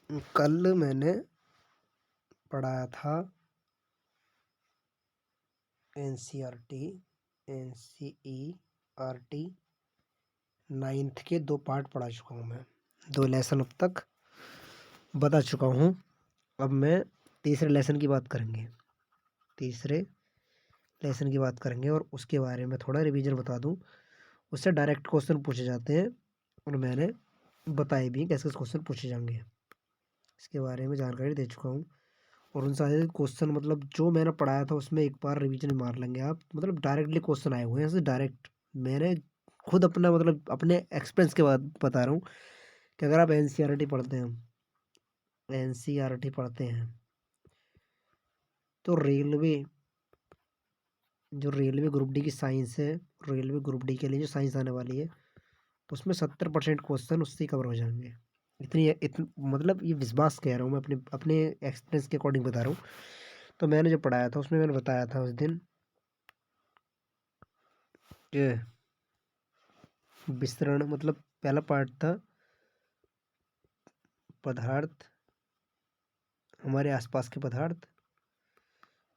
कल मैंने पढ़ाया था एनसीईआरटी एनसीईआरटी 9th के 2 पार्ट पढ़ा चुका हूँ मैं। 2 लेसन अब तक बता चुका हूँ। अब मैं तीसरे लेसन की बात करेंगे। तीसरे लेसन की बात करेंगे और उसके बारे में थोड़ा रिवीजन बता दूँ। उससे डायरेक्ट क्वेश्चन पूछे जाते हैं और मैंने बताए भी कैसे क्वेश्चन पूछे जाएंगे। इसके बारे में जानकारी दे चुका हूँ और उन सारे क्वेश्चन मतलब जो मैंने पढ़ाया था उसमें एक बार रिवीजन मार लेंगे आप। मतलब डायरेक्टली क्वेश्चन आए हुए हैं ऐसे डायरेक्ट। मैंने खुद अपना मतलब अपने एक्सपीरियंस के बाद बता रहा हूँ कि अगर आप एनसीईआरटी पढ़ते हैं तो जो रेलवे ग्रुप डी की साइंस है, रेलवे ग्रुप डी के लिए जो साइंस आने वाली है उसमें 70% क्वेश्चन उससे ही कवर हो जाएंगे। मतलब ये विश्वास कह रहा हूँ मैं, अपने अपने एक्सपीरियंस के अकॉर्डिंग बता रहा हूँ। तो मैंने जो पढ़ाया था उसमें मैंने बताया था उस दिन कि विस्तरण मतलब पहला पार्ट था पदार्थ, हमारे आसपास के पदार्थ,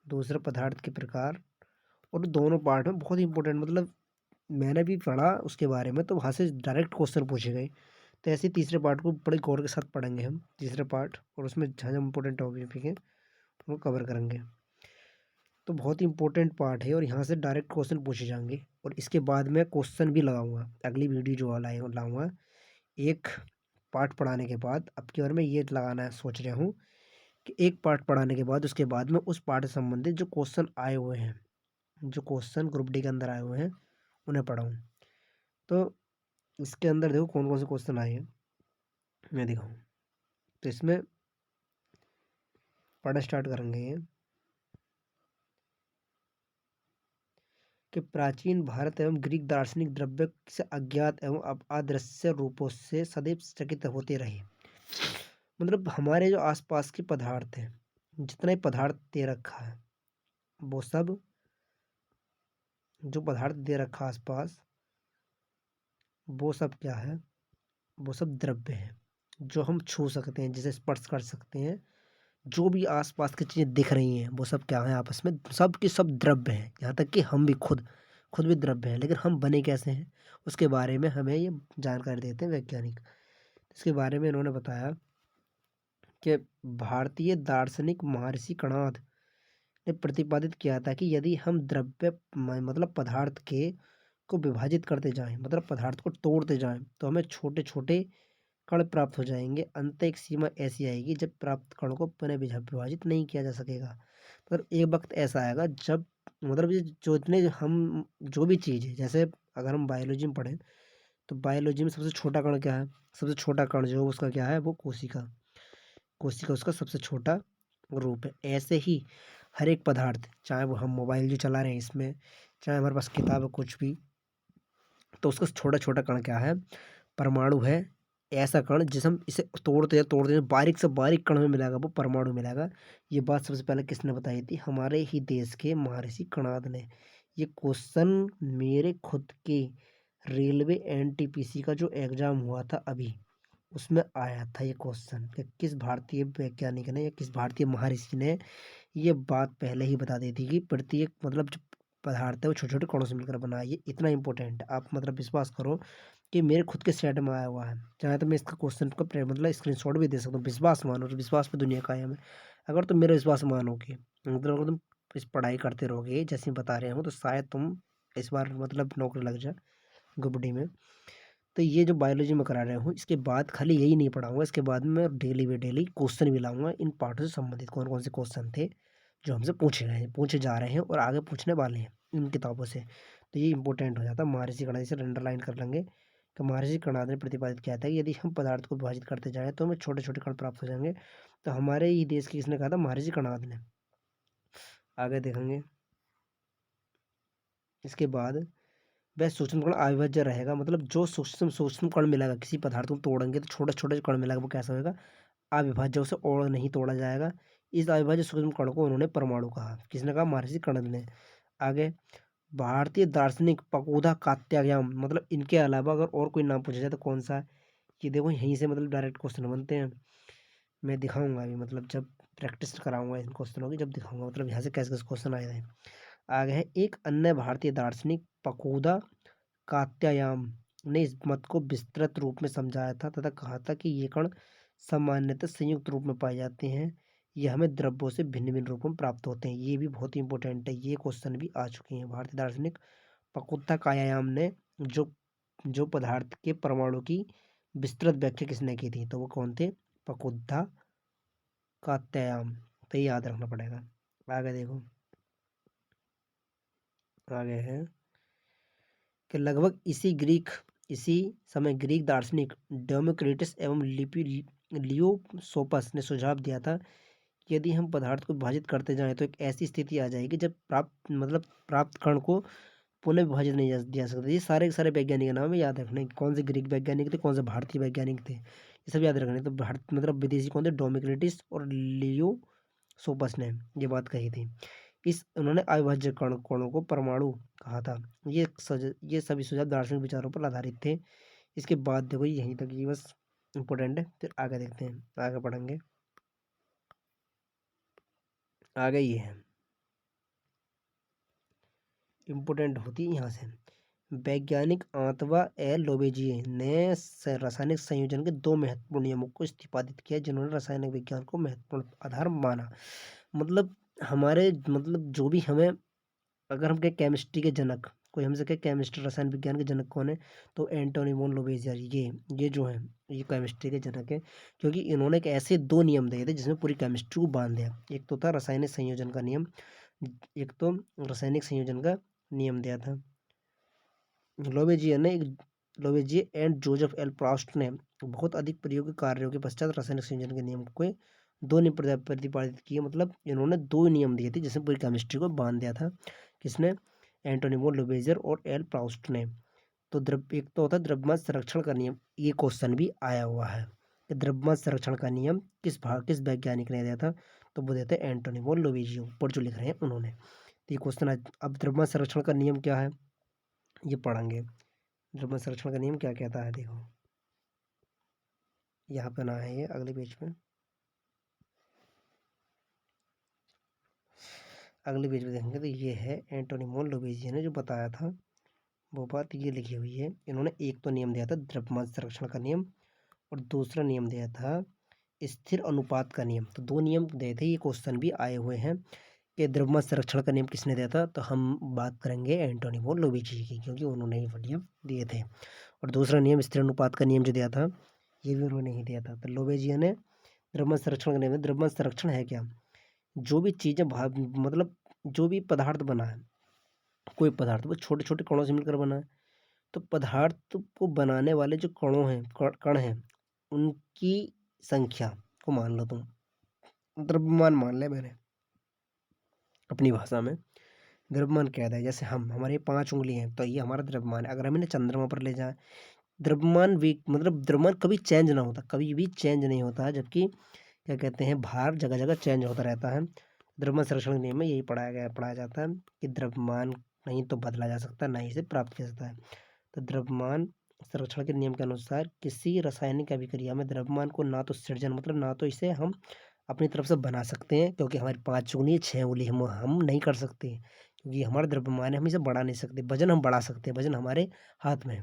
दूसरा पदार्थ के प्रकार। और दोनों पार्ट में बहुत इंपॉर्टेंट मतलब मैंने भी पढ़ा उसके बारे में तो वहाँ से डायरेक्ट क्वेश्चन पूछे गए। तो ऐसे तीसरे पार्ट को बड़े गौर के साथ पढ़ेंगे हम तीसरे पार्ट, और उसमें जहाँ जहाँ इंपॉर्टेंट टॉपिक है वो कवर करेंगे। तो बहुत ही इंपॉर्टेंट पार्ट है और यहाँ से डायरेक्ट क्वेश्चन पूछे जाएंगे। और इसके बाद मैं क्वेश्चन भी लगाऊंगा अगली वीडियो जो लाऊंगा। एक पार्ट पढ़ाने के बाद अब की बार मैं ये लगाना है सोच रहा हूँ कि एक पार्ट पढ़ाने के बाद उसके बाद में उस पार्ट से संबंधित जो क्वेश्चन आए हुए हैं, जो क्वेश्चन ग्रुप डी के अंदर आए हुए हैं उन्हें पढ़ाऊँ। तो इसके अंदर देखो कौन कौन से क्वेश्चन आए हैं मैं दिखाऊँ। तो इसमें पढ़ना स्टार्ट करेंगे ये कि प्राचीन भारत एवं ग्रीक दार्शनिक द्रव्य से अज्ञात एवं अदृश्य रूपों से सदैव चकित होते रहे। मतलब हमारे जो आसपास के पदार्थ हैं, जितना ही पदार्थ दे रखा है वो सब, जो पदार्थ दे रखा आसपास वो सब क्या है, वो सब द्रव्य है जो हम छू सकते हैं, जिसे स्पर्श कर सकते हैं। जो भी आसपास की चीज़ें दिख रही हैं वो सब क्या है आपस में, सब के सब द्रव्य हैं। यहाँ तक कि हम भी खुद खुद भी द्रव्य हैं। लेकिन हम बने कैसे हैं उसके बारे में हमें ये जानकारी देते हैं वैज्ञानिक। इसके बारे में इन्होंने बताया कि भारतीय दार्शनिक महर्षि कणाद ने प्रतिपादित किया था कि यदि हम द्रव्य मतलब पदार्थ के को विभाजित करते जाएं, मतलब पदार्थ को तोड़ते जाएं, तो हमें छोटे छोटे कण प्राप्त हो जाएंगे। अंत एक सीमा ऐसी आएगी जब प्राप्त कण को पुनः विभाजित नहीं किया जा सकेगा। मतलब एक वक्त ऐसा आएगा जब मतलब ये जो इतने हम जो भी चीज़ है, जैसे अगर हम बायोलॉजी में पढ़ें तो बायोलॉजी में सबसे छोटा कण क्या है, सबसे छोटा कण जो उसका क्या है वो कोशिका। कोशिका उसका सबसे छोटा रूप है। ऐसे ही हर एक पदार्थ, चाहे वो हम मोबाइल जो चला रहे हैं इसमें, चाहे हमारे पास किताब है कुछ भी, तो उसका छोटा छोटा कण क्या है, परमाणु है। ऐसा कण जिसे हम इसे तोड़ते हैं बारीक से बारीक कण में मिलेगा वो परमाणु मिलेगा। ये बात सबसे पहले किसने बताई थी, हमारे ही देश के महर्षि कणाद ने। ये क्वेश्चन मेरे खुद के रेलवे एनटीपीसी का जो एग्जाम हुआ था अभी उसमें आया था ये क्वेश्चन कि किस भारतीय वैज्ञानिक ने या किस भारतीय महर्षि ने ये बात पहले ही बता दी थी कि प्रत्येक मतलब जो पदार्थ है वो छोटे छोटे कणों से मिलकर बना है। ये इतना इंपॉर्टेंट है, आप मतलब विश्वास करो कि मेरे खुद के सेट में आया हुआ है। चाहे तो मैं इसका क्वेश्चन का मतलब स्क्रीनशॉट भी दे सकता हूँ। विश्वास मानो, तो विश्वास पे दुनिया कायम है। अगर तुम मेरा विश्वास मानोगे, मतलब अगर तुम इस पढ़ाई करते रहोगे जैसे मैं बता रहे हूँ, तो शायद तुम इस बार मतलब नौकरी लग जाए ग्रुप डी में। तो ये जो बायोलॉजी में करा रहा हूँ इसके बाद खाली यही नहीं पढ़ाऊंगा, इसके बाद मैं डेली वे डेली क्वेश्चन भी लाऊंगा इन पार्टों से संबंधित। कौन कौन से क्वेश्चन थे जो हमसे पूछे गए हैं, पूछे जा रहे हैं और आगे पूछने वाले हैं इन किताबों से। तो ये इंपॉर्टेंट हो जाता है। महर्षि कणाद से अंडरलाइन कर लेंगे कि महर्षि कणाद ने प्रतिपादित किया था कि यदि हम पदार्थ को विभाजित करते जाएं तो हमें छोटे छोटे कण प्राप्त हो जाएंगे। तो हमारे ही देश की किसने कहा था, महर्षि कणाद ने। आगे देखेंगे इसके बाद वह सूक्ष्म कण अविभाज्य रहेगा। मतलब जो सूक्ष्म सूक्ष्म कण मिलेगा किसी पदार्थ को तोड़ेंगे तो छोटे छोटे कण मिलेगा वो कैसा होगा, अविभाज्य, उसे और नहीं तोड़ा जाएगा। इस अविभाज्य सूक्ष्म कण को उन्होंने परमाणु कहा। किसने कहा, महर्षि कणद ने। आगे भारतीय दार्शनिक पकोदा कात्यायान, मतलब इनके अलावा अगर और कोई नाम पूछा जाए तो कौन सा है, ये देखो यहीं से मतलब डायरेक्ट क्वेश्चन बनते हैं। मैं दिखाऊंगा अभी, मतलब जब प्रैक्टिस कराऊंगा इन क्वेश्चनों की, जब दिखाऊंगा मतलब यहाँ से कैसे कैसे क्वेश्चन आए थे। आगे है, एक अन्य भारतीय दार्शनिक फकूदा कात्यायान ने इस मत को विस्तृत रूप में समझाया था तथा कहा था कि ये कण सामान्यतः संयुक्त रूप में पाए जाते हैं, ये हमें द्रव्यों से भिन्न भिन्न रूपों में प्राप्त होते हैं। ये भी बहुत ही इंपॉर्टेंट है, ये क्वेश्चन भी आ चुके हैं। भारतीय दार्शनिक फकूदा कात्यायान ने जो जो पदार्थ के परमाणु की विस्तृत व्याख्या किसने की थी, तो वो कौन थे? फकूदा कात्यायान। तो ये याद रखना पड़ेगा। आगे देखो, आगे है कि लगभग इसी समय ग्रीक दार्शनिक डेमोक्रिटस एवं लियोसोपस ने सुझाव दिया था कि यदि हम पदार्थ को विभाजित करते जाएं तो एक ऐसी स्थिति आ जाएगी जब प्राप्त कण को पुनः विभाजित नहीं जा सकता। ये सारे के सारे वैज्ञानिक का नाम है, याद रखने। कौन से ग्रीक वैज्ञानिक थे, कौन से भारतीय वैज्ञानिक थे, ये सब याद रखने। तो भारत मतलब विदेशी कौन थे? डेमोक्रिटस और लियोसोपस ने ये बात कही थी। उन्होंने अविभाज्य कणों को परमाणु कहा था। ये सभी सुझाव दार्शनिक विचारों पर आधारित थे। इसके बाद देखो, यहीं तक ये बस इम्पोर्टेंट है, फिर आगे देखते हैं, आगे पढ़ेंगे। आगे ये है, इम्पोर्टेंट होती है यहाँ से। वैज्ञानिक आंतवा एल लोबेजिए ने रासायनिक संयोजन के दो महत्वपूर्ण नियमों को प्रतिपादित किया जिन्होंने रासायनिक विज्ञान को महत्वपूर्ण आधार माना। मतलब हमारे मतलब जो भी हमें, अगर हम कहें केमिस्ट्री के जनक, कोई हमसे कहे केमिस्ट्री रसायन विज्ञान के जनक कौन है, तो एंटोनी वॉन लोवेजियर, ये जो है ये केमिस्ट्री के जनक है, क्योंकि इन्होंने एक ऐसे दो नियम दिए थे जिसमें पूरी केमिस्ट्री को बांध दिया। एक तो था रासायनिक संयोजन का नियम, एक तो रासायनिक संयोजन का नियम दिया था लोवेजियर ने। लोवेजियर एंड जोसेफ एल प्रॉस्ट ने बहुत अधिक प्रयोगी कार्यों के पश्चात रासायनिक संयोजन के नियम को दो नियम प्रतिपादित किए। मतलब इन्होंने दो नियम दिए थे जिसमें पूरी केमिस्ट्री को बांध दिया था। किसने? एंटोनी वॉन लोवेजियर और एल प्रॉस्ट ने। तो एक तो होता है द्रव्यमान संरक्षण का नियम, ये क्वेश्चन भी आया हुआ है कि द्रव्यमान संरक्षण का नियम किस वैज्ञानिक ने दिया था, तो वो देते हैं एंटोनी वॉन लोवेजियर, ऊपर जो लिख रहे हैं उन्होंने। तो ये क्वेश्चन अब द्रव्यमान संरक्षण का नियम क्या है ये पढ़ेंगे। द्रव्यमान संरक्षण का नियम क्या कहता है, देखो यहाँ पे ना है, ये अगले पेज पे, अगले पेज पे देखेंगे तो ये है एंटोनी वॉन लोवेजियर ने जो बताया था वो बात ये लिखी हुई है। इन्होंने एक तो नियम दिया था द्रव्यमान संरक्षण का नियम और दूसरा नियम दिया था स्थिर अनुपात का नियम। तो दो नियम दिए थे, ये क्वेश्चन भी आए हुए हैं कि द्रव्यमान संरक्षण का नियम किसने दिया था, तो हम बात करेंगे एंटोनी वॉन लोवेजियर की, क्योंकि उन्होंने ये नियम दिए थे। और दूसरा नियम स्थिर अनुपात का नियम जो दिया था ये भी उन्होंने ही दिया था। तो लोवेजियर ने द्रव्यमान संरक्षण का नियम, द्रव्यमान संरक्षण है क्या? जो भी चीज़ें मतलब जो भी पदार्थ बना है, कोई पदार्थ वो छोटे छोटे कणों से मिलकर बना है, तो पदार्थ को बनाने वाले जो कण हैं उनकी संख्या को मान लो तुम, द्रव्यमान मान ले मैंने अपनी भाषा में। द्रव्यमान क्या है? जैसे हमारे 5 उंगली हैं तो ये हमारा द्रव्यमान है। अगर हम इन्हें चंद्रमा पर ले जाएं, द्रव्यमान भी मतलब द्रव्यमान कभी चेंज ना होता, कभी भी चेंज नहीं होता है, जबकि क्या कहते हैं भार जगह जगह चेंज होता रहता है। द्रव्यमान संरक्षण नियम में यही पढ़ाया जाता है कि द्रव्यमान नहीं तो बदला जा सकता, ना ही इसे प्राप्त किया जाता है। तो द्रव्यमान संरक्षण के नियम के अनुसार किसी रासायनिक अभिक्रिया में द्रव्यमान को ना तो सृजन मतलब ना तो इसे हम अपनी तरफ से बना सकते हैं, क्योंकि हमारी 5 उंगली 6 उंगली हम नहीं कर सकते, क्योंकि हमारा द्रव्यमान है, हम इसे बढ़ा नहीं सकते। वजन हम बढ़ा सकते हैं, वजन हमारे हाथ में है।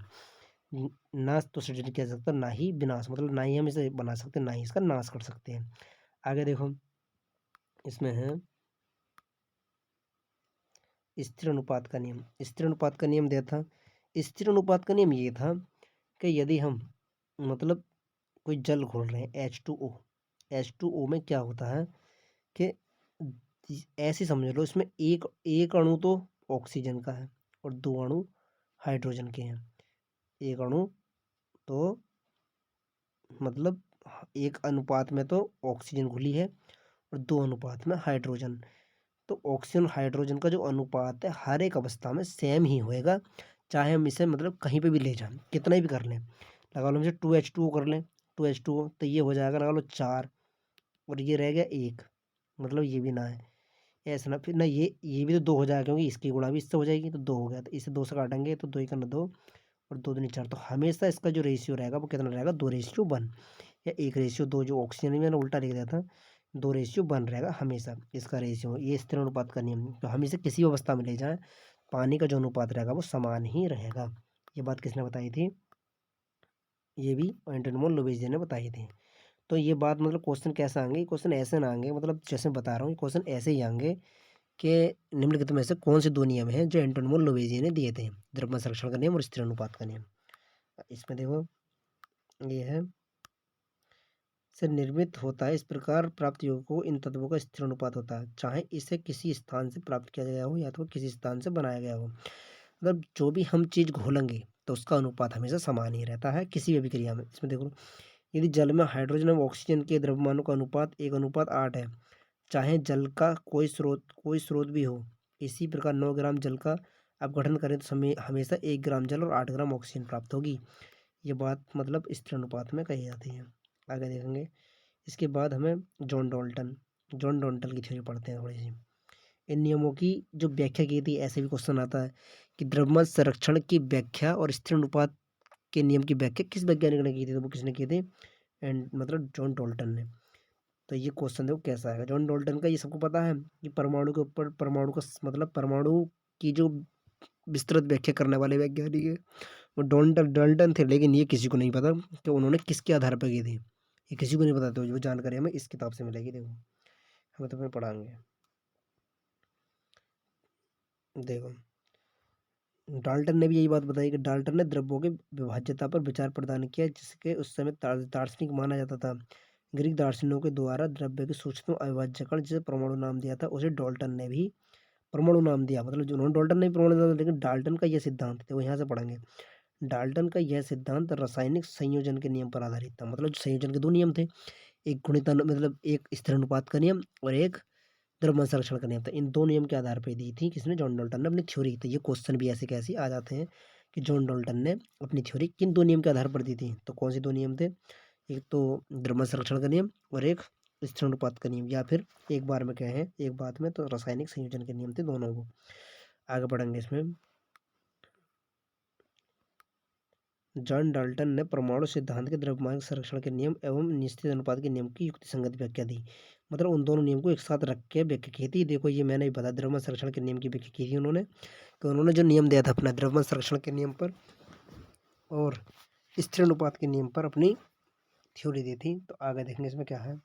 ना तो सृजन किया जा सकता, ना ही विनाश, मतलब ना ही हम इसे बना सकते, ना ही इसका नाश कर सकते हैं। आगे देखो, इसमें है स्थिर अनुपात का नियम। स्थिर अनुपात का नियम दिया था। स्थिर अनुपात का नियम ये था कि यदि हम मतलब कोई जल घोल रहे हैं H2O में क्या होता है कि ऐसे समझ लो, इसमें एक एक अणु तो ऑक्सीजन का है और 2 अणु हाइड्रोजन के हैं। एक अणु तो मतलब एक अनुपात में तो ऑक्सीजन घुली है और 2 अनुपात में हाइड्रोजन। तो ऑक्सीजन और हाइड्रोजन का जो अनुपात है हर एक अवस्था में सेम ही होएगा, चाहे हम इसे मतलब कहीं पे भी ले जाएं, कितना ही भी कर लें। लगा लो हम इसे 2H2O कर लें, 2H2O तो ये हो जाएगा, लगा लो 4 और ये रह गया 1, मतलब ये भी ना है ऐसा ना, फिर ना ये भी तो 2 हो जाएगा, क्योंकि इसकी गुणा भी इससे हो जाएगी, तो 2 हो गया। तो इसे 2 से काटेंगे तो 2 1 2 और 2 2 4, तो हमेशा इसका जो रेशियो रहेगा वो कितना रहेगा? 2:1। या 1:2 जो ऑक्सीजन है, मैंने उल्टा लिख दिया था, 2:1 रहेगा हमेशा इसका रेशियो। ये स्थिर अनुपात का नियम, तो हम इसे किसी भी अवस्था में ले जाएं, पानी का जो अनुपात रहेगा वो समान ही रहेगा। ये बात किसने बताई थी? ये भी एंटोनी वॉन लुइस ने बताई थी। तो ये बात मतलब क्वेश्चन कैसे आएंगे? क्वेश्चन ऐसे ना आएंगे, मतलब जैसे मैं बता रहा हूँ क्वेश्चन ऐसे ही आएंगे कि निम्नलिखित में से कौन से दो नियम हैं जो एंटोनी वॉन लुइस ने दिए थे, द्रव्यमान संरक्षण का नियम और स्थिर अनुपात का नियम। इसमें देखो ये है, से निर्मित होता है, इस प्रकार प्राप्त योग को इन तत्वों का स्थिर अनुपात होता है, चाहे इसे किसी स्थान से प्राप्त किया गया हो या तो किसी स्थान से बनाया गया हो। मतलब जो भी हम चीज़ घोलेंगे तो उसका अनुपात हमेशा समान ही रहता है किसी भी अभिक्रिया में। इसमें देखो, यदि जल में हाइड्रोजन और ऑक्सीजन के द्रव्यमानों का अनुपात 1:8 है, चाहे जल का कोई स्रोत भी हो, इसी प्रकार 9 ग्राम जल का अपघटन करें तो समय हमेशा 1 ग्राम जल और 8 ग्राम ऑक्सीजन प्राप्त होगी। ये बात मतलब स्थिर अनुपात में कही जाती है। आगे देखेंगे। इसके बाद हमें जॉन डॉल्टन की थ्योरी पढ़ते हैं थोड़ी सी। इन नियमों की जो व्याख्या की थी, ऐसे भी क्वेश्चन आता है कि द्रव्यमान संरक्षण की व्याख्या और स्थिर अनुपात के नियम की व्याख्या किस वैज्ञानिक ने की थी? तो वो किसने की थी? एंड मतलब जॉन डॉल्टन ने। तो ये क्वेश्चन देखो कैसा आएगा। जॉन डॉल्टन का ये सबको पता है कि परमाणु के ऊपर परमाणु का मतलब परमाणु की जो विस्तृत व्याख्या करने वाले वैज्ञानिक है वो डॉल्टन थे, लेकिन ये किसी को नहीं पता कि उन्होंने किसके आधार पर की थी। ये किसी को नहीं पता, तो वो जानकारी हमें इस किताब से मिलेगी। देखो हमें तुम्हें पढ़ाएंगे। देखो डाल्टन ने भी यही बात बताई कि डाल्टन ने द्रव्यों की विभाज्यता पर विचार प्रदान किया, जिसके उस समय दार्शनिक माना जाता था। ग्रीक दार्शनिकों के द्वारा द्रव्य के सूक्ष्म अविभाज्य कण जिसे परमाणु नाम दिया था, उसे डाल्टन ने भी परमाणु नाम दिया। मतलब जो उन्होंने डाल्टन ने भी परमाणु नाम दिया, लेकिन डाल्टन का यह सिद्धांत, देखो यहाँ से पढ़ेंगे, डाल्टन का यह सिद्धांत रासायनिक संयोजन के नियम पर आधारित था। मतलब जो संयोजन के दो नियम थे, एक मतलब एक स्थिर अनुपात का नियम और एक द्रव्यमान संरक्षण का नियम था। इन दो नियम के आधार पर दी थी किसने? जॉन डॉल्टन ने अपनी थ्योरी। तो ये क्वेश्चन भी ऐसे कैसे आ जाते हैं कि जॉन डॉल्टन ने अपनी थ्योरी किन दो नियम के आधार पर दी थी? तो कौन से दो नियम थे? एक तो द्रव्यमान संरक्षण का नियम और एक स्थिर अनुपात का नियम, या फिर एक बार में कहें एक बात में तो रासायनिक संयोजन के नियम थे दोनों को। आगे बढ़ेंगे। इसमें जॉन डाल्टन ने परमाणु सिद्धांत के द्रव्यमान संरक्षण के नियम एवं निश्चित अनुपात के नियम की युक्तिसंगत व्याख्या दी। मतलब उन दोनों नियम को एक साथ रख के व्याख्या की थी। देखो ये मैंने भी बता, द्रव्यमान संरक्षण के नियम की व्याख्या की थी उन्होंने, तो उन्होंने जो नियम दिया था अपना द्रव्यमान संरक्षण के नियम पर और स्थिर अनुपात के नियम पर अपनी थ्योरी दी थी। तो आगे देखेंगे इसमें क्या है।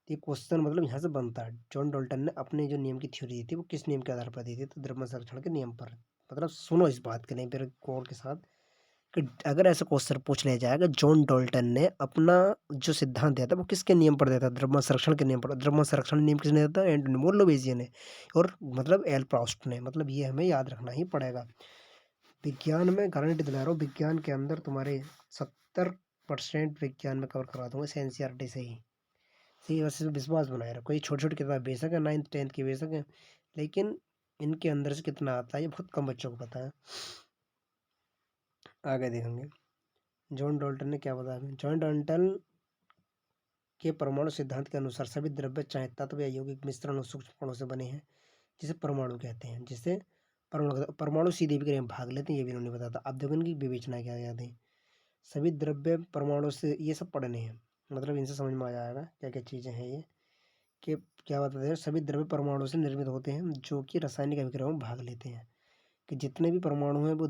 ये क्वेश्चन मतलब यहाँ से बनता है, जॉन डाल्टन ने अपने जो नियम की थ्योरी दी थी वो किस नियम के आधार पर दी थी? तो द्रव्यमान संरक्षण के नियम पर। मतलब सुनो इस बात के नहीं फिर गौर के साथ कि अगर ऐसा क्वेश्चन पूछ लिया जाएगा, जॉन डॉल्टन ने अपना जो सिद्धांत दिया था वो किसके नियम पर दिया था? द्रव्यमान संरक्षण के नियम पर। द्रव्यमान संरक्षण नियम किसने दिया था? एंटोनी लुइस ने, और मतलब एल प्रॉस्ट ने। मतलब ये हमें याद रखना ही पड़ेगा। विज्ञान में गारंटी दिला रहा हूँ, विज्ञान के अंदर तुम्हारे 70% विज्ञान में कवर करवा दूंगा एनसीईआरटी से ही। सही, बस विश्वास बनाए रखो। ये छोटी छोटी किताब बेशक है, 9th 10th की बेशक है, लेकिन इनके अंदर से कितना आता है ये बहुत कम बच्चों को पता है। आगे देखेंगे जॉन डाल्टन ने क्या बताया। जॉन डाल्टन के परमाणु सिद्धांत के अनुसार सभी द्रव्य चाहे तत्व या यौगिक मिश्रण और सूक्ष्म कणों से बने हैं, जिसे परमाणु कहते हैं। जिसे परमाणु सीधे विक्रिया में भाग लेते हैं, ये भी उन्होंने बताया था। अब देखो इनकी विवेचना क्या जाती है। सभी द्रव्य परमाणु से, ये सब पढ़ने हैं, मतलब इनसे समझ में आ जाएगा क्या क्या चीज़ें हैं ये, कि क्या बताते हैं। सभी द्रव्य परमाणु से निर्मित होते हैं जो कि रासायनिक अभिक्रियाओं में भाग लेते हैं। कि जितने भी परमाणु हैं वो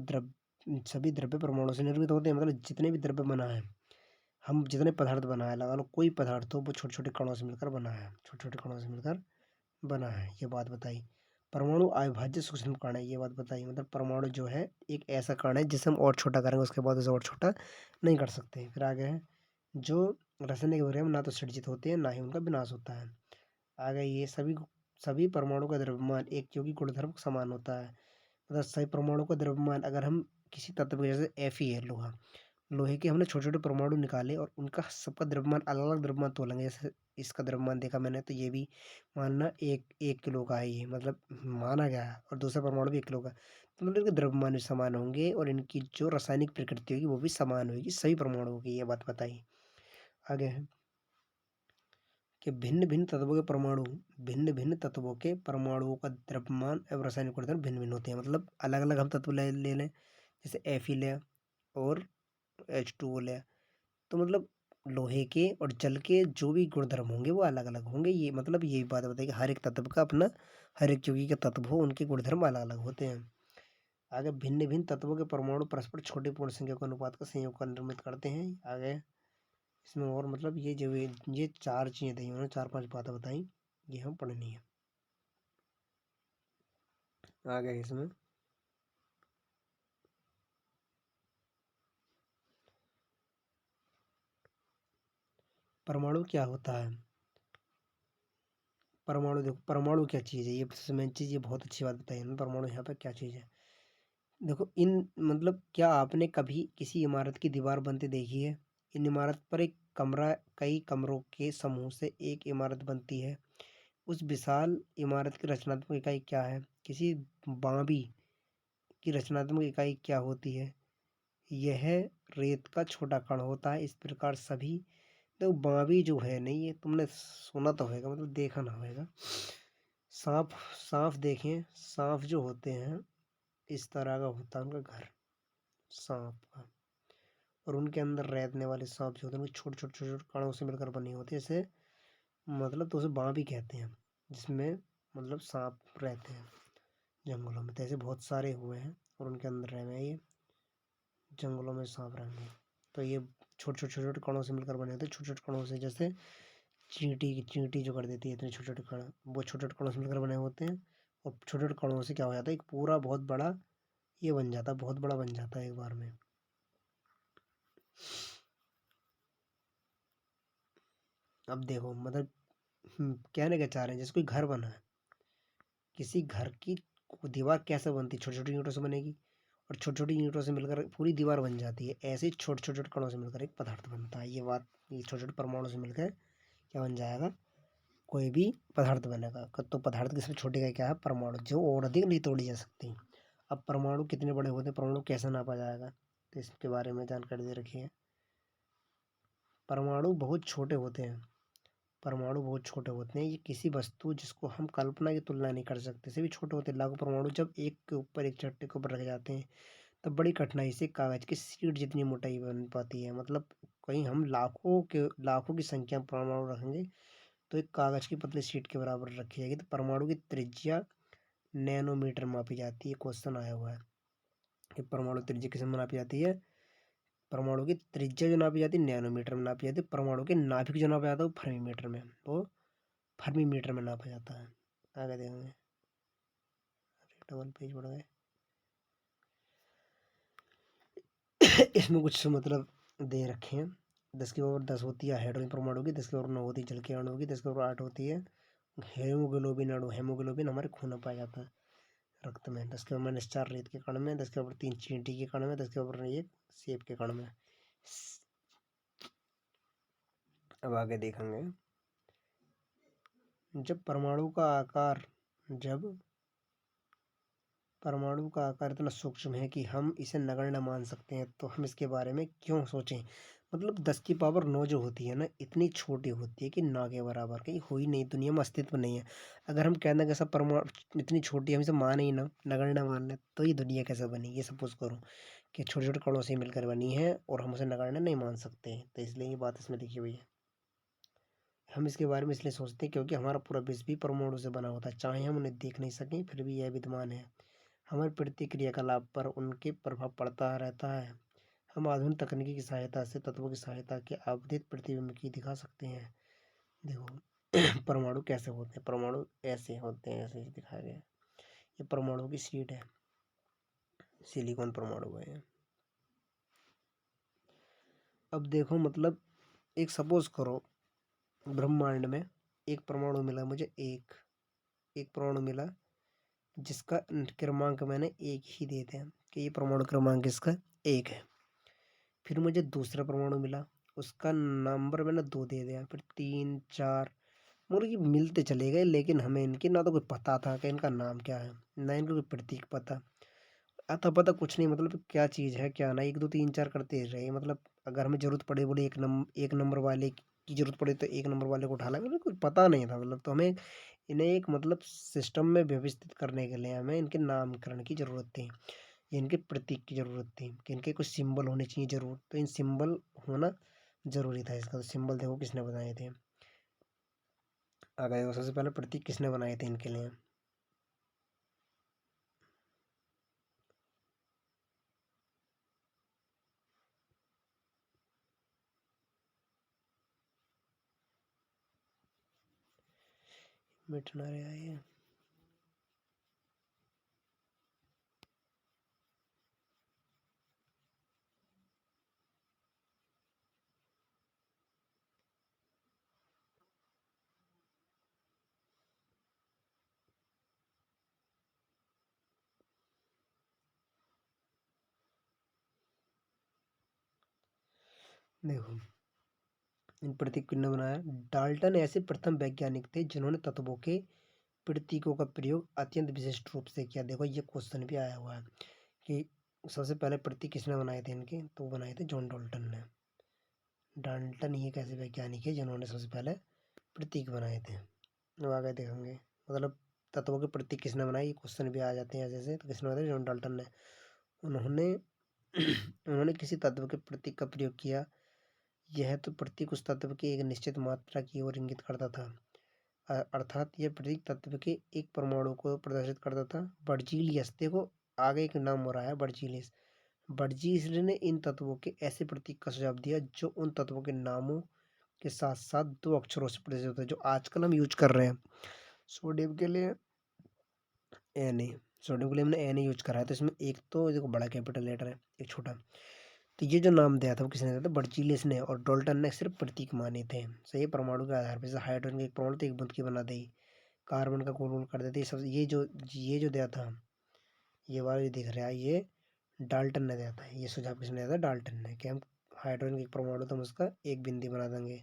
सभी द्रव्य परमाणु से निर्मित होते हैं। मतलब जितने भी द्रव्य बना है, हम जितने पदार्थ बनाए, लगा लो कोई पदार्थ हो, वो छोटे छोटे कणों से मिलकर बना है, छोटे छोटे कणों से मिलकर बना है। ये बात बताई। परमाणु अविभाज्य सूक्ष्म कण है, ये बात बताई। मतलब परमाणु जो है एक ऐसा कण है जिसे हम और छोटा करेंगे उसके बाद उसे और छोटा नहीं कर सकते। फिर आगे है, जो रासायनिक अभिक्रिया में ना तो सृजित होते हैं ना ही उनका विनाश होता है। आगे ये सभी परमाणु का द्रव्यमान एक यौगिक गुणधर्म समान होता है। मतलब सही परमाणु का द्रव्यमान, अगर हम किसी तत्व के, जैसे Fe है लोहा, लोहे के हमने छोटे छोटे परमाणु निकाले और उनका सबका द्रव्यमान अलग अलग द्रव्यमान तोलेंगे। जैसे इसका द्रव्यमान देखा मैंने तो ये भी मानना 1 किलो का है ये, मतलब माना गया है, और दूसरा परमाणु भी 1 किलो का। तो मतलब इनके द्रव्यमान भी समान होंगे और इनकी जो रासायनिक प्रकृति होगी वो भी समान होगी सभी परमाणुओं की, ये बात बताई। आगे है कि भिन्न भिन्न तत्वों के परमाणुओं का द्रव्यमान एवं रासायनिक गुणधर्म भिन्न भिन्न होते हैं। मतलब अलग अलग हम तत्व ले लें, जैसे Fe ले और H2O ले, तो मतलब लोहे के और जल के जो भी गुणधर्म होंगे वो अलग अलग होंगे। ये मतलब यही बात बताई कि हर एक तत्व का अपना, हर एक जो का तत्व हो उनके गुणधर्म अलग अलग होते हैं। आगे भिन्न भिन्न तत्वों के परमाणु परस्पर छोटे पूर्ण संख्या के अनुपात का संयोग का निर्मित करते हैं। आगे इसमें और मतलब ये जो ये चार चीजें दी उन्होंने, चार पांच बातें बताई, ये हम पढ़नी है। आगे इसमें परमाणु क्या होता है। परमाणु देखो, परमाणु क्या चीज़ है, ये सबसे मेन चीज़, ये बहुत अच्छी बात बताई उन्होंने। परमाणु यहाँ पर क्या चीज़ है, देखो इन मतलब क्या आपने कभी किसी इमारत की दीवार बनते देखी है। इन इमारत पर एक कमरा कई कमरों के समूह से एक इमारत बनती है। उस विशाल इमारत की रचनात्मक इकाई क्या है। किसी बांबी की रचनात्मक इकाई क्या होती है। यह रेत का छोटा कण होता है। इस प्रकार सभी, तो बांबी जो है नहीं, ये तुमने सुना तो होगा, मतलब देखा ना होगा। सांप, सांप देखें, सांप जो होते हैं इस तरह का होता है उनका घर, सांप का। और उनके अंदर रहने वाले सांप जो होते हैं वो छोटे छोटे छोटे छोटे कणों से मिलकर बने होते हैं। इसे मतलब तो उसे बांबी कहते हैं, जिसमें मतलब सांप रहते हैं जंगलों में। तो ऐसे बहुत सारे हुए हैं और उनके अंदर रह में ये जंगलों में सांप रहेंगे। तो ये छोटे छोटे छोटे छोटे कणों से मिलकर बने होते हैं। छोटे छोटे कणों से, जैसे चींटी की चींटी जो कर देती है इतने छोटे छोटे कण, वो छोटे छोटे कणों से मिलकर बने होते हैं। और छोटे छोटे कणों से क्या हो जाता है, एक पूरा बहुत बड़ा ये बन जाता है, बहुत बड़ा बन जाता है एक बार में। अब देखो मतलब कहने क्या चाह रहे हैं, जैसे कोई घर बना है, किसी घर की दीवार कैसे बनती है, छोटी छोटी ईंटों से बनेगी और छोटी छोटी ईंटों से मिलकर पूरी दीवार बन जाती है। ऐसे ही छोटे छोटे छोटे कणों से मिलकर एक पदार्थ बनता है। ये बात, ये छोटे छोटे परमाणु से मिलकर क्या बन जाएगा, कोई भी पदार्थ बनेगा। तो पदार्थ की सबसे छोटी इकाई क्या है, परमाणु, जो और अधिक नहीं तोड़ी जा सकती। अब परमाणु कितने बड़े होते हैं, परमाणु कैसे नापा जाएगा, तो इसके बारे में जानकारी दे रखी है। परमाणु बहुत छोटे होते हैं, परमाणु बहुत छोटे होते हैं। ये किसी वस्तु जिसको हम कल्पना की तुलना नहीं कर सकते से भी छोटे होते हैं। लाखों परमाणु जब एक के ऊपर एक चट्टे के ऊपर रखे जाते हैं तब बड़ी कठिनाई से कागज की शीट जितनी मोटाई बन पाती है। मतलब कहीं हम लाखों की संख्या में परमाणु रखेंगे तो एक कागज की पतली शीट के बराबर रखी जाएगी। तो परमाणु की त्रिज्या नैनोमीटर मापी जाती है। क्वेश्चन आया हुआ है कि परमाणु त्रिज्या किस में नापी जाती है। परमाणु की त्रिज्या जो नापी जाती है नैनोमीटर में नापी जाती है। परमाणु के नाभिक जो नापा जाता है वो फर्मी मीटर में, वो फर्मी मीटर में नापा जाता है। आगे देखेंगे, डबल पेज बढ़ गए। इसमें कुछ मतलब दे रखे हैं। 10 की पावर 10 होती है हाइड्रोजन परमाणु की, 10 की पावर 9 होती है जल के अणु की, 10 की पावर 8 होती है हेमोग्लोबिन अणु। हेमोग्लोबिन हमारे खून में पाया जाता है, रक्त में। 10 के पावर -4 रेत के कण में, 10 के पावर 3 चींटी के कण में, 10 के पावर 1 सेब के कण में। अब आगे देखेंगे, जब परमाणु का आकार इतना सूक्ष्म है कि हम इसे नगण्य मान सकते हैं तो हम इसके बारे में क्यों सोचें। मतलब 10 की पावर 9 जो होती है ना, इतनी छोटी होती है कि ना के बराबर, कहीं हो ही नहीं, दुनिया में अस्तित्व नहीं है। अगर हम कहना कि सब परमाणु इतनी छोटी, हम इसे माने ही ना, नगण्य मान लें, तो ये दुनिया कैसे बनी, ये सपोज करो कि छोटे छोटे कणों से मिलकर बनी है और हम उसे नगण्य नहीं मान सकते। तो इसलिए ये बात इसमें लिखी हुई है। हम इसके बारे में इसलिए सोचते हैं क्योंकि हमारा पूरा विश्व भी परमाणु से बना होता है, चाहे हम उन्हें देख नहीं सकें फिर भी यह विद्यमान है। हमारे प्रतिक्रियाकलाप पर उनके प्रभाव पड़ता रहता है। हम आधुनिक तकनीकी की सहायता से तत्वों की सहायता के अवधित प्रतिबिंब की दिखा सकते हैं। देखो परमाणु कैसे होते हैं, परमाणु ऐसे होते हैं, ऐसे ही दिखाया गया है। ये परमाणु की शीट है, सिलिकॉन परमाणु है। अब देखो मतलब एक सपोज करो, ब्रह्मांड में एक परमाणु मिला मुझे, एक एक परमाणु मिला जिसका क्रमांक मैंने एक ही दे दिया कि ये परमाणु क्रमांक इसका एक है। फिर मुझे दूसरा परमाणु मिला, उसका नंबर मैंने 2 दे दिया, फिर 3 4, मगर ये मिलते चले गए लेकिन हमें इनके ना तो कोई पता था कि इनका नाम क्या है, ना इनको कोई प्रतीक पता, अता पता कुछ नहीं। मतलब क्या चीज़ है क्या ना, 1 2 3 4 करते रहे। मतलब अगर हमें ज़रूरत पड़े, बोले एक नंबर वाले की ज़रूरत पड़े तो एक नंबर वाले को उठा लेंगे, मतलब कुछ पता नहीं था। मतलब तो हमें इन्हें एक मतलब सिस्टम में व्यवस्थित करने के लिए हमें इनके नामकरण की ज़रूरत थी, इनके प्रतीक की ज़रूरत थी कि इनके कुछ सिंबल होने चाहिए ज़रूर। तो इन सिंबल होना जरूरी था इसका। तो सिंबल देखो किसने बनाए थे। आगे देखो सबसे पहले प्रतीक किसने बनाए थे इनके लिए। मिटना रहा ये। देखो इन प्रतीक किसने बनाया। डाल्टन ऐसे प्रथम वैज्ञानिक थे जिन्होंने तत्वों के प्रतीकों का प्रयोग अत्यंत विशिष्ट रूप से किया। देखो ये क्वेश्चन भी आया हुआ है कि सबसे पहले प्रतीक किसने बनाए थे इनके, तो वो बनाए थे जॉन डाल्टन ने। डाल्टन ही एक ऐसे वैज्ञानिक है जिन्होंने सबसे पहले प्रतीक बनाए थे। अब आगे देखेंगे मतलब तत्वों के प्रतीक किसने बनाए, ये क्वेश्चन भी आ जाते हैं ऐसे ऐसे। तो किसने बनाए, जॉन डाल्टन ने। उन्होंने उन्होंने किसी तत्व के प्रतीक का प्रयोग किया। यह तो प्रतीक उस तत्व की एक निश्चित मात्रा की ओर इंगित करता था। अर्थात यह प्रतीक तत्व के एक परमाणु को प्रदर्शित करता था। बर्जीलियस, देखो आगे एक नाम हो रहा है बर्जीलियस। बर्जीलियस ने इन तत्वों के ऐसे प्रतीक का सुझाव दिया जो उन तत्वों के नामों के साथ साथ दो अक्षरों से प्रदर्शित होता है, जो आजकल हम यूज कर रहे हैं। सोडियम के लिए एन ए, सोडियम के लिए हमने एन ए यूज करा है। तो इसमें एक तो देखो बड़ा कैपिटल लेटर है, एक छोटा। तो ये जो नाम दिया था वो किसने दिया था, बर्जीलियस ने। और डाल्टन ने सिर्फ प्रतीक माने थे। सही, परमाणु के आधार पर जैसे हाइड्रोजन के एक परमाणु तो एक बूंद की बना दी, कार्बन का गोल गोल कर देते। सब ये जो दिया था, ये वाला जो दिख रहा है, ये डाल्टन ने दिया था। ये सुझाव किसने दिया था, डाल्टन ने, कि हम हाइड्रोजन के एक परमाणु तो हम उसका एक बिंदी बना देंगे।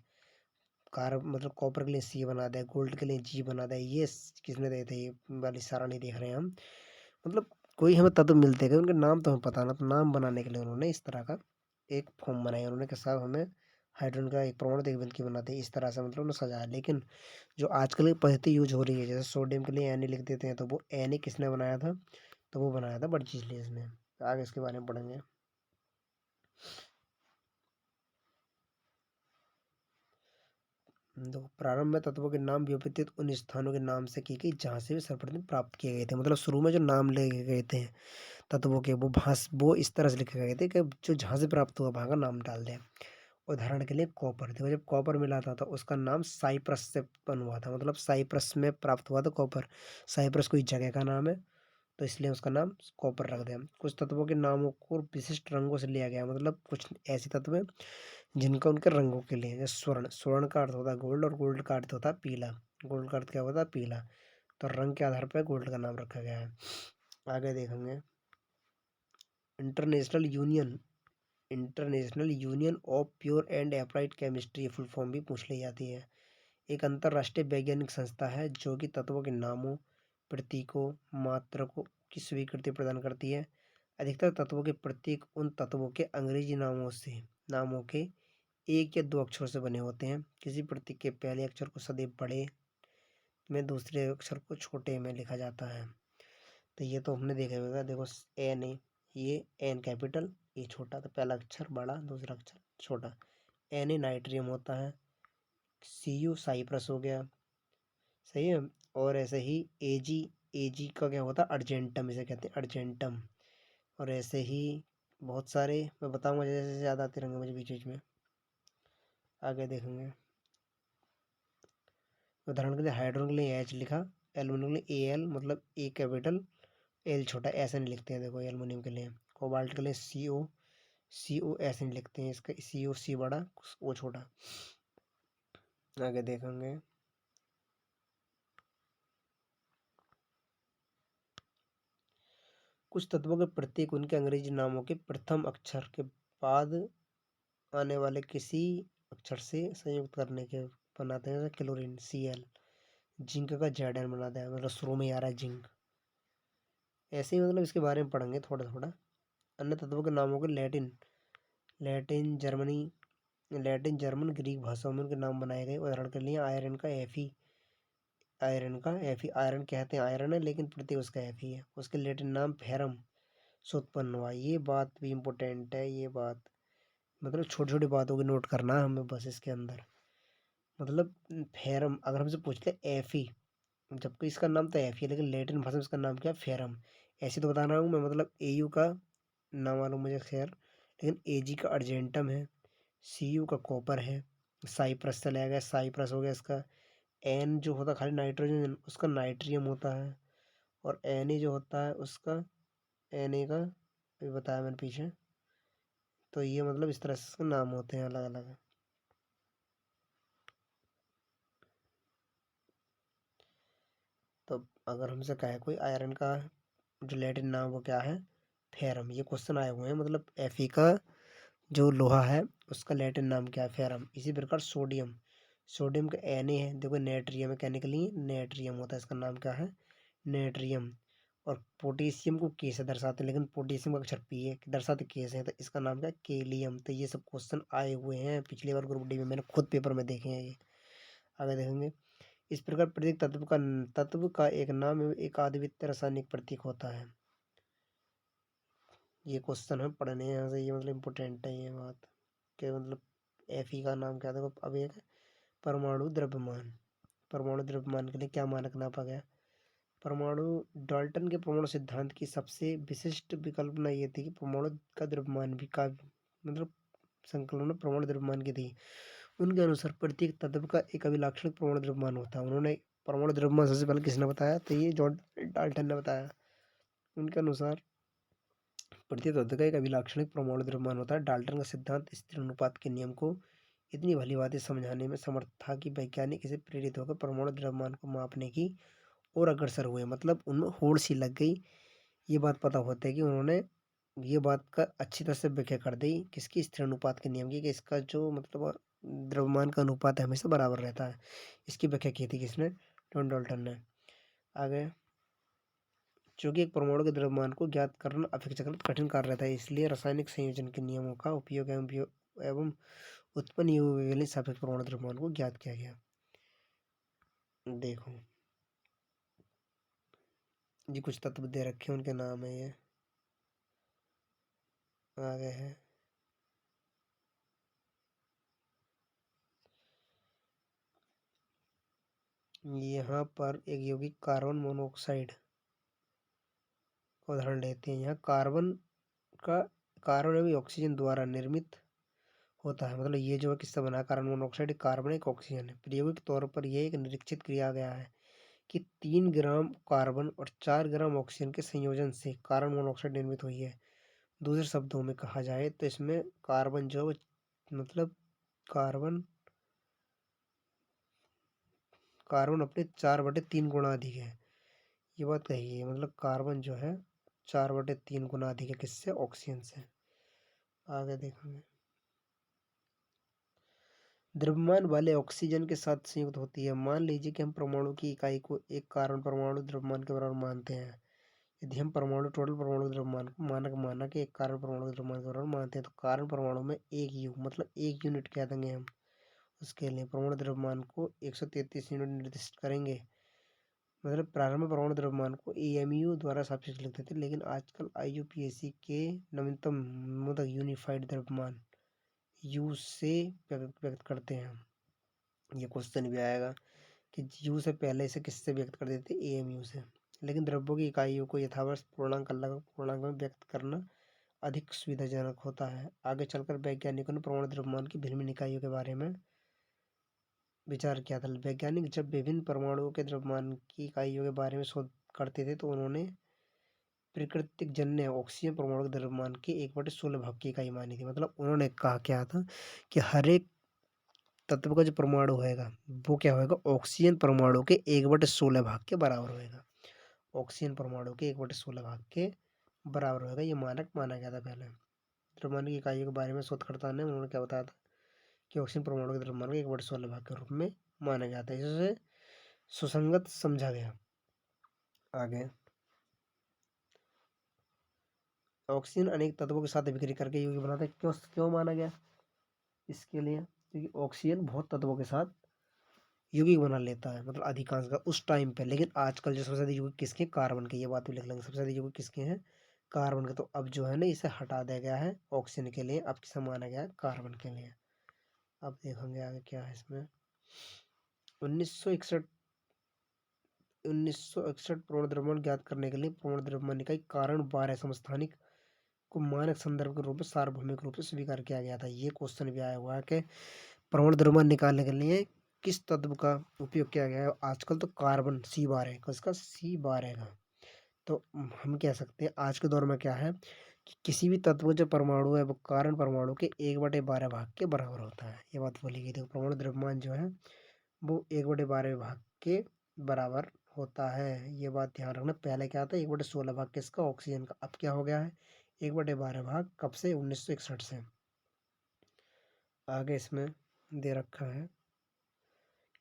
मतलब कॉपर के लिए सी बना दे, गोल्ड के लिए जी बना दे। ये किसने दिए थे, ये वाली सारा नहीं देख रहे हैं हम। मतलब कोई हमें तत्व मिलते गए, उनके नाम तो हमें पता ना, तो नाम बनाने के लिए उन्होंने इस तरह का एक फॉर्म बनाया उन्होंने के साथ हमें हाइड्रोजन का एक परमाणु तो एक बिंदी बनाते हैं। इस तरह से मतलब उन्होंने सजाया। लेकिन जो आजकल की पद्धति यूज हो रही है, जैसे सोडियम के लिए एन लिख देते हैं, तो वो एन किसने बनाया था, तो वो बनाया था बर्जीलियस ने। आगे इसके बारे में पढ़ेंगे। देखो प्रारंभ में तत्वों के नाम व्यवस्थित उन स्थानों के नाम से की गई जहाँ से वे सर्वप्रथम प्राप्त किए गए थे। मतलब शुरू में जो नाम ले गए थे तत्वों के, वो इस तरह से लिखे गए थे कि जो जहाँ से प्राप्त हुआ वहाँ का नाम डाल दें। उदाहरण के लिए कॉपर, देखो जब कॉपर मिला था तो उसका नाम साइप्रस से उत्पन्न हुआ था। मतलब साइप्रस में प्राप्त हुआ था कॉपर। साइप्रस कोई जगह का नाम है, तो इसलिए उसका नाम कॉपर रख दिया। कुछ तत्वों के नामों को विशिष्ट रंगों से लिया गया। मतलब कुछ ऐसे तत्व हैं जिनका उनके रंगों के लिए, जैसे स्वर्ण, स्वर्ण का अर्थ होता है गोल्ड, और गोल्ड का अर्थ होता है पीला। गोल्ड का अर्थ क्या होता है, पीला। तो रंग के आधार पर गोल्ड का नाम रखा गया है। आगे देखेंगे international union international union of pure and applied chemistry, full form भी पूछ ली जाती है। एक अंतर्राष्ट्रीय वैज्ञानिक संस्था है जो कि तत्वों के नामों, प्रतीकों, मात्रकों की स्वीकृति प्रदान करती है। अधिकतर तत्वों के प्रतीक उन तत्वों के अंग्रेजी नामों के एक या दो अक्षरों से बने होते हैं। किसी प्रतीक के पहले अक्षर को सदैव बड़े में, दूसरे अक्षर को छोटे में लिखा जाता है। तो ये तो हमने देखा होगा। देखो एन ए, ये एन कैपिटल, ये छोटा। तो पहला अक्षर बड़ा, दूसरा अक्षर छोटा। एन ए नाइट्रियम होता है। सी यू साइप्रस हो गया, सही है। और ऐसे ही एजी, एजी का क्या होता है, अर्जेंटम, इसे कहते हैं अर्जेंटम। और ऐसे ही बहुत सारे मैं बताऊंगा जैसे जैसे याद आते रहेंगे मुझे बीच बीच में। आगे देखेंगे उदाहरण के लिए हाइड्रोजन के लिए एच लिखा, एल्यूमिनियम के लिए ए एल, मतलब ए कैपिटल एल छोटा, ऐसे नहीं लिखते हैं। देखो एल्यूमिनियम के लिए, कोबाल्ट के लिए सी ओ, सी ओ ऐसे नहीं लिखते हैं, इसका सी ओ सी बड़ा, ओ छोटा। आगे देखेंगे कुछ तत्वों के प्रत्येक उनके अंग्रेजी नामों के प्रथम अक्षर के बाद आने वाले किसी अक्षर से संयुक्त करने के बनाते हैं। क्लोरीन सी एल, जिंक का जेड एन बनाता है, मतलब शुरू में ही आ रहा है जिंक। ऐसे ही मतलब इसके बारे में पढ़ेंगे थोड़ा थोड़ा। अन्य तत्वों के नामों के Latin Germany Latin German Greek भाषाओं में उनके नाम बनाए गए। उदाहरण के लिए आयरन का एफी, आयरन कहते हैं आयरन है, लेकिन प्रतीक उसका एफी है। उसके लैटिन नाम फेरम से उत्पन्न हुआ। ये बात भी इम्पोर्टेंट है, ये बात मतलब छोटी छोटी बातों की नोट करना है हमें बस इसके अंदर। मतलब फेरम अगर हमसे पूछ ले एफी, जबकि इसका नाम तो एफी है लेकिन लैटिन भाषा में इसका नाम क्या है, फेरम। ऐसे तो बता रहा हूँ मैं, मतलब एयू का नाम मालूम मुझे खैर, लेकिन एजी का अर्जेंटम है, सीयू का कॉपर है, साइप्रस चला गया, साइप्रस हो गया इसका। एन जो होता है खाली नाइट्रोजन, उसका नाइट्रियम होता है। और एन ए जो होता है उसका एन ए का भी बताया मैंने पीछे। तो ये मतलब इस तरह से इसके नाम होते हैं अलग अलग। तो अगर हमसे कहे कोई आयरन का जो लैटिन नाम वो क्या है, फेरम। ये क्वेश्चन आए हुए हैं, मतलब एफी का जो लोहा है उसका लैटिन नाम क्या है, फेरम। इसी प्रकार सोडियम, सोडियम का एन ए है, देखो नेट्रियम मैकेनिकली नेट्रियम होता है, इसका नाम क्या है, नेट्रियम। और पोटेशियम को के से दर्शाते हैं, लेकिन पोटेशियम का अक्षर पी है, दर्शाते के से है, तो इसका नाम क्या है, केलियम। तो ये सब क्वेश्चन आए हुए हैं पिछली बार ग्रुप डी में, मैंने खुद पेपर में देखे हैं ये। आगे देखेंगे। इस प्रकार प्रत्येक तत्व का एक नाम एवं एक अद्वितीय रासायनिक प्रतीक होता है। ये क्वेश्चन हम पढ़ने हैं यहाँ से, ये मतलब इम्पोर्टेंट है ये बात कि मतलब एफी का नाम क्या था। अब एक परमाणु द्रव्यमान, परमाणु द्रव्यमान के लिए क्या मानक नापा गया। परमाणु डाल्टन के परमाणु सिद्धांत की सबसे विशिष्ट विकल्पना ये थी कि परमाणु का द्रव्यमान भी का मतलब संकलन में परमाणु द्रव्यमान की थी। उनके अनुसार प्रत्येक तत्व का एक अभिलाक्षणिक परमाणु द्रव्यमान होता है। उन्होंने परमाणु द्रव्यमान सबसे पहले किसने बताया, तो ये जॉन डाल्टन ने बताया। उनके अनुसार प्रत्येक तत्व का एक अभिलाक्षणिक परमाणु द्रव्यमान होता है। डाल्टन का सिद्धांत स्थिर अनुपात के नियम को इतनी भली बातें समझाने में समर्थ था कि वैज्ञानिक इसे प्रेरित होकर परमाणु द्रव्यमान को मापने की और अग्रसर हुए। मतलब उनमें होड़ सी लग गई। ये बात पता होता है कि उन्होंने ये बात का अच्छी तरह से व्याख्या कर दी किसकी, स्थिर अनुपात के नियम की, कि इसका जो मतलब द्रव्यमान का अनुपात है हमेशा बराबर रहता है। इसकी व्याख्या की थी किसने, जॉन डाल्टन ने। आगे, चूंकि एक परमाणु के द्रव्यमान को ज्ञात करना अपेक्षाकृत कठिन कार्य रहता है, इसलिए रासायनिक संयोजन के नियमों का उपयोग एवं उत्पन्न हुए विभिन्न सापेक्ष परमाणु द्रव्यमान को ज्ञात किया गया। देखो जी, कुछ तत्व दे रखे हैं, उनके नाम है ये आगे है। यहाँ पर एक यौगिक कार्बन मोनोऑक्साइड का उदाहरण लेते हैं। यहाँ कार्बन का कार्बन एवं ऑक्सीजन द्वारा निर्मित होता है। मतलब ये जो है किससे बना है, कार्बन मोनोऑक्साइड, कार्बन एक ऑक्सीजन है। प्रायोगिक तौर पर यह एक निरीक्षित किया गया है कि 3 ग्राम कार्बन और 4 ग्राम ऑक्सीजन के संयोजन से कार्बन मोनोऑक्साइड निर्मित हुई है। दूसरे शब्दों में कहा जाए तो इसमें कार्बन जो मतलब कार्बन कार्बन अपने 4/3 गुना अधिक है। ये बात कही है, मतलब कार्बन जो है 4/3 गुना अधिक है किससे, ऑक्सीजन से। आगे देखेंगे। द्रव्यमान वाले ऑक्सीजन के साथ संयुक्त होती है। मान लीजिए कि हम परमाणु की इकाई को एक कार्बन परमाणु द्रव्यमान के बराबर मानते हैं। यदि हम परमाणु टोटल परमाणु द्रव्यमान को मानक माना कि एक कार्बन परमाणु द्रव्यमान के बराबर मानते हैं, तो कार्बन परमाणु में एक यू मतलब एक यूनिट कह देंगे हम। उसके लिए परमाणु द्रव्यमान को 133 यूनिट निर्दिष्ट करेंगे। मतलब प्रारंभ में परमाणु द्रव्यमान को एएमयू द्वारा सापेक्ष लिखते थे, लेकिन आजकल आईयूपीएसी के नवीनतम मतलब यूनिफाइड द्रव्यमान यू से व्यक्त करते हैं। ये क्वेश्चन भी आएगा कि यू से पहले इसे किससे व्यक्त कर देते, एएमयू से। लेकिन द्रव्यों की इकाइयों को यथावत पूर्णांक अलग पूर्णांक में व्यक्त करना अधिक सुविधाजनक होता है। आगे चलकर वैज्ञानिकों ने परमाणु द्रव्यमान की भिन्न भिन्न इकाइयों के बारे में विचार किया था। वैज्ञानिक जब विभिन्न परमाणुओं के द्रव्यमान की इकाइयों के बारे में शोध करते थे तो उन्होंने प्राकृतिक जन्य ऑक्सीजन परमाणु के द्रव्यमान के 1/16 भाग की इकाई मानी थी। मतलब उन्होंने कहा क्या था कि हर एक तत्व का जो परमाणु होएगा वो क्या होएगा, ऑक्सीजन परमाणु के 1/16 भाग के बराबर होएगा। ऑक्सीजन परमाणु के 1/16 भाग के बराबर होएगा, ये मानक माना गया था पहले। द्रव्यमान की इकाइयों के बारे में शोधकर्ता ने उन्होंने क्या बताया था कि ऑक्सीजन परमाणु के द्रव्यमान को 1/16 भाग के रूप में माना जाता है। इससे सुसंगत समझा गया। आगे, ऑक्सीजन अनेक तत्वों के साथ विक्रिया करके यौगिक बनाता है। क्यों क्यों माना गया इसके लिए, क्योंकि ऑक्सीजन बहुत तत्वों के साथ यौगिक बना लेता है, मतलब अधिकांश का उस टाइम पे। लेकिन आजकल जो सबसे ज्यादा यौगिक किसके, कार्बन के, ये बात भी लिख लेंगे। सबसे ज्यादा यौगिक किसके हैं, कार्बन का। तो अब जो है ना इसे हटा दिया गया है ऑक्सीजन के लिए, अब किसे माना गया है, कार्बन के लिए। अब देखेंगे आगे क्या है इसमें। 1961 1961 पूर्ण द्रव्यमान ज्ञात करने के लिए पूर्ण द्रव्यमान इकाई कारण बारह समस्थानिक को मानक संदर्भ के रूप में सार्वभौमिक रूप से स्वीकार किया गया था। ये क्वेश्चन भी आया हुआ है कि परमाणु द्रव्यमान निकालने के लिए किस तत्व का उपयोग किया गया है। आजकल तो कार्बन C12 है, किसका, C12 का। तो हम कह सकते हैं आज के दौर में क्या है कि किसी भी तत्व का जो परमाणु है वो कारण परमाणु के 1/12 भाग के बराबर होता है। ये बात बोली गई थी। परमाणु द्रव्यमान जो है वो 1/12 भाग के बराबर होता है। ये बात ध्यान रखना। पहले क्या था, 1/16 भाग किसका, ऑक्सीजन का। अब क्या हो गया है, 1/12 भाग। कब से, 1961 से। आगे इसमें दे रखा है,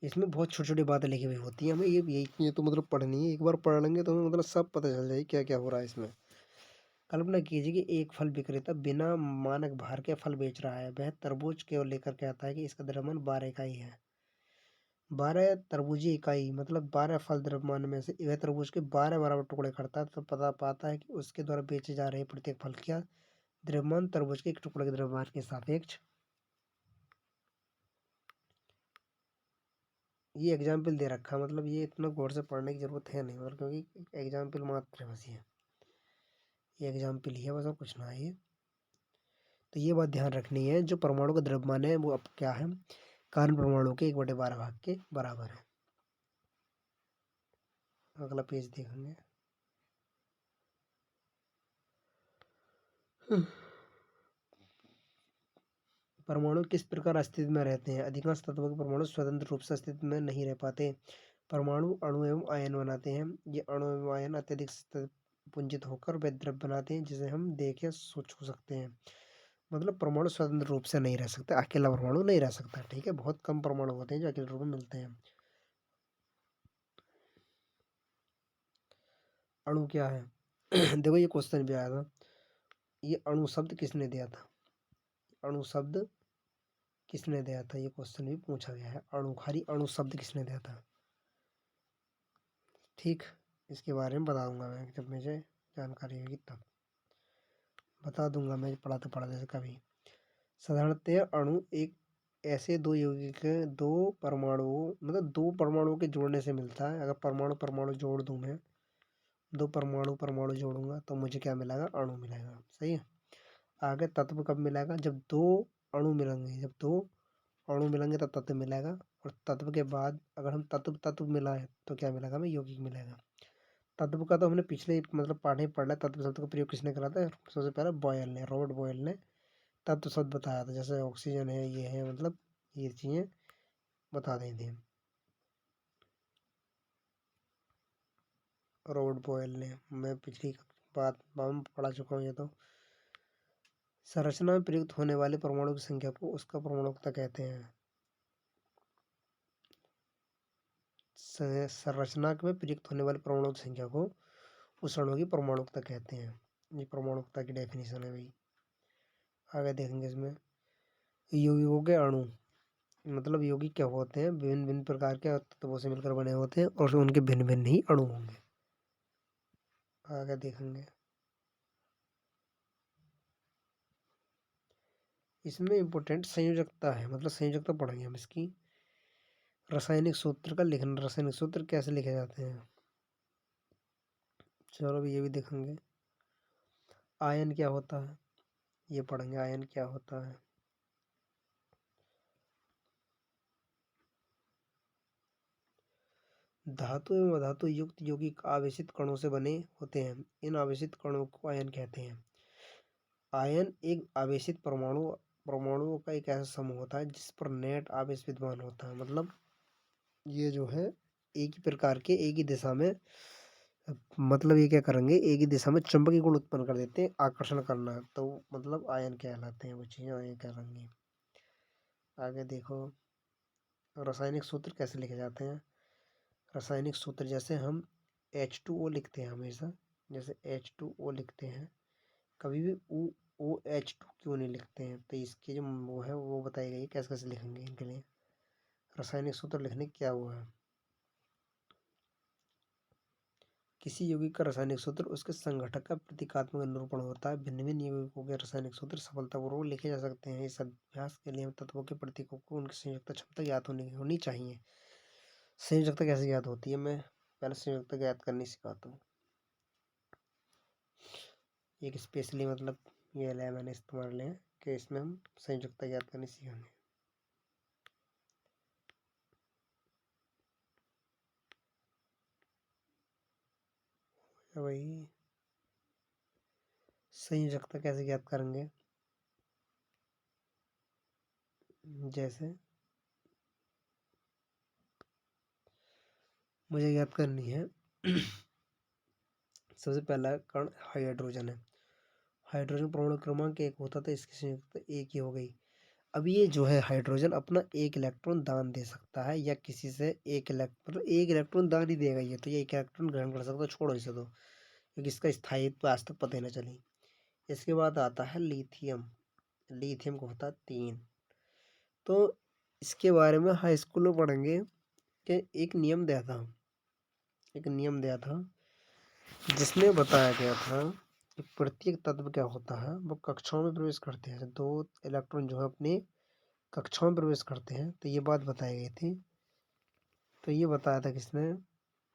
इसमें बहुत छोटी छोटी बातें लिखी हुई होती हैं। हमें ये तो मतलब पढ़नी है। एक बार पढ़ लेंगे तो हमें मतलब सब पता चल जाएगी क्या क्या हो रहा है इसमें। कल्पना कीजिए कि एक फल विक्रेता बिना मानक भार के फल बेच रहा है। वह तरबूज को लेकर कहता है कि इसका द्रव्यमान 12 इकाई है। 12 तरबूजी इकाई मतलब 12 फल द्रव्यमान में से वह तरबूज के 12 बराबर टुकड़े करता है, तो पता पाता है कि उसके द्वारा बेचे जा रहे प्रत्येक फल का द्रव्यमान तरबूज के एक टुकड़े के द्रव्यमान के सापेक्ष। ये एग्जाम्पल दे रखा है, मतलब ये इतना गौर से पढ़ने की जरूरत है नहीं, मतलब क्योंकि एग्जाम्पल मात्र है बस ये एग्जाम्पल ही है बस, और कुछ ना है ये। तो ये बात ध्यान रखनी है, जो परमाणु का द्रव्यमान है वो अब क्या है, कारण परमाणु के 1/12 भाग के बराबर है। अगला पेज देखेंगे। परमाणु किस प्रकार अस्तित्व में रहते हैं। अधिकांश तत्वों के परमाणु स्वतंत्र रूप से अस्तित्व में नहीं रह पाते। परमाणु अणु एवं आयन बनाते हैं। ये अणु एवं आयन अत्यधिक पुंजित होकर वे द्रव्य बनाते हैं जिसे हम देख या छू सकते हैं। मतलब परमाणु स्वतंत्र रूप से नहीं रह सकता, अकेला परमाणु नहीं रह सकता। ठीक है, बहुत कम परमाणु होते हैं जो अकेले रूप में मिलते हैं। अणु क्या है देखो ये क्वेश्चन भी आया था। ये अणु शब्द किसने दिया था, अणु शब्द किसने दिया था, ये क्वेश्चन भी पूछा गया है। अणु, खाली अणु शब्द किसने दिया था। ठीक, इसके बारे में बताऊंगा मैं जब मुझे जानकारी होगी तब बता दूंगा। मैं पढ़ाते पढ़ाते से कभी। साधारणतः अणु एक ऐसे दो यौगिक दो परमाणुओं मतलब दो परमाणुओं के जोड़ने से मिलता है। अगर परमाणु परमाणु जोड़ दूं मैं, दो परमाणु परमाणु जोड़ूंगा तो मुझे क्या मिलेगा, अणु मिलेगा। सही है। आगे तत्व कब मिलेगा, जब दो अणु मिलेंगे, जब दो अणु मिलेंगे तब तत्व मिलेगा। और तत्व के बाद अगर हम तत्व तत्व मिलाए तो क्या मिलेगा, हमें यौगिक मिलेगा। तत्व का तो हमने पिछले मतलब पाठ में पढ़ा है। तत्व शब्द का प्रयोग किसने करा था, सबसे पहले बॉयल ने, रॉबर्ट बॉयल ने तत्व शब्द बताया था। जैसे ऑक्सीजन है, ये है, मतलब ये चीज़ें बता दी थी रॉबर्ट बॉयल ने। मैं पिछली बात में पढ़ा चुका हूँ ये तो। संरचना में प्रयुक्त होने वाले परमाणु की संख्या को उसका परमाणुकता कहते हैं। संरचना में प्रयुक्त होने वाले परमाणु की संख्या को उस अणु की परमाणुकता कहते हैं। ये परमाणुकता की डेफिनेशन है भाई। आगे देखेंगे इसमें यौगिकों के अणु मतलब यौगिक क्या होते हैं, विभिन्न भिन्न प्रकार के तत्वों से मिलकर बने होते हैं और उनके भिन्न भिन्न ही अणु होंगे। आगे देखेंगे इसमें इम्पोर्टेंट संयोजकता है, मतलब संयोजकता पढ़ेंगे हम इसकी। रासायनिक सूत्र का लिखना, रासायनिक सूत्र कैसे लिखे जाते हैं, चलो अभी ये भी देखेंगे। आयन क्या होता है, ये पढ़ेंगे, आयन क्या होता है। धातु एवं अधातु युक्त यौगिक आवेशित कणों से बने होते हैं। इन आवेशित कणों को आयन कहते हैं। आयन एक आवेशित परमाणुओं का एक ऐसा समूह होता है जिस पर नेट आवेश विद्यमान होता है। मतलब ये जो है एक ही प्रकार के एक ही दिशा में, मतलब ये क्या करेंगे, एक ही दिशा में चुंबकीय गुण उत्पन्न कर देते हैं, आकर्षण करना, तो मतलब आयन कहलाते हैं वो चीज़ें, आयन कहलाएंगी। आगे देखो रासायनिक सूत्र कैसे लिखे जाते हैं। रासायनिक सूत्र जैसे हम H2O लिखते हैं हमेशा, जैसे H2O लिखते हैं, कभी भी OH2 क्यों नहीं लिखते हैं, तो इसकी जो वो है वो बताई गई है कैसे कैसे लिखेंगे इनके लिए। रासायनिक सूत्र लिखने की क्या वो है, किसी यौगिक का रासायनिक सूत्र उसके संघटक का प्रतीकात्मक निरूपण होता है। भिन्न भिन्न यौगिकों के रासायनिक सूत्र सफलतापूर्वक लिखे जा सकते हैं। इस अभ्यास के लिए हम तत्वों के प्रतीकों को उनकी संयुक्त क्षमता ज्ञात होनी चाहिए। संयोजकता कैसे ज्ञात होती है, मैं पहले संयोजकता ज्ञात करनी सिखाता हूँ। एक स्पेशली मतलब ये लिया मैंने इस्तेमाल लिया कि इसमें हम संयोजकता ज्ञात करनी सीखेंगे। वही संयोजकता कैसे ज्ञात करेंगे, जैसे मुझे ज्ञात करनी है सबसे पहला कण हाइड्रोजन है। हाइड्रोजन परमाणु क्रमांक 1 होता था, इसकी संयुक्त 1 ही हो गई। अब ये जो है हाइड्रोजन अपना 1 इलेक्ट्रॉन दान दे सकता है या किसी से 1 इलेक्ट्रॉन मतलब 1 इलेक्ट्रॉन दान ही देगा ये, तो ये 1 इलेक्ट्रॉन ग्रहण कर सकता है, छोड़ो इसे तो, क्योंकि इसका स्थायित्व आज तक पता ही ना चली। इसके बाद आता है लिथियम। लिथियम को होता है 3। तो इसके बारे में हाई स्कूल में पढ़ेंगे कि एक नियम दिया था जिसमें बताया गया था कि प्रत्येक तत्व क्या होता है, वो कक्षाओं में प्रवेश करते हैं। 2 इलेक्ट्रॉन जो है अपने कक्षाओं में प्रवेश करते हैं, तो ये बात बताई गई थी। तो ये बताया था किसने,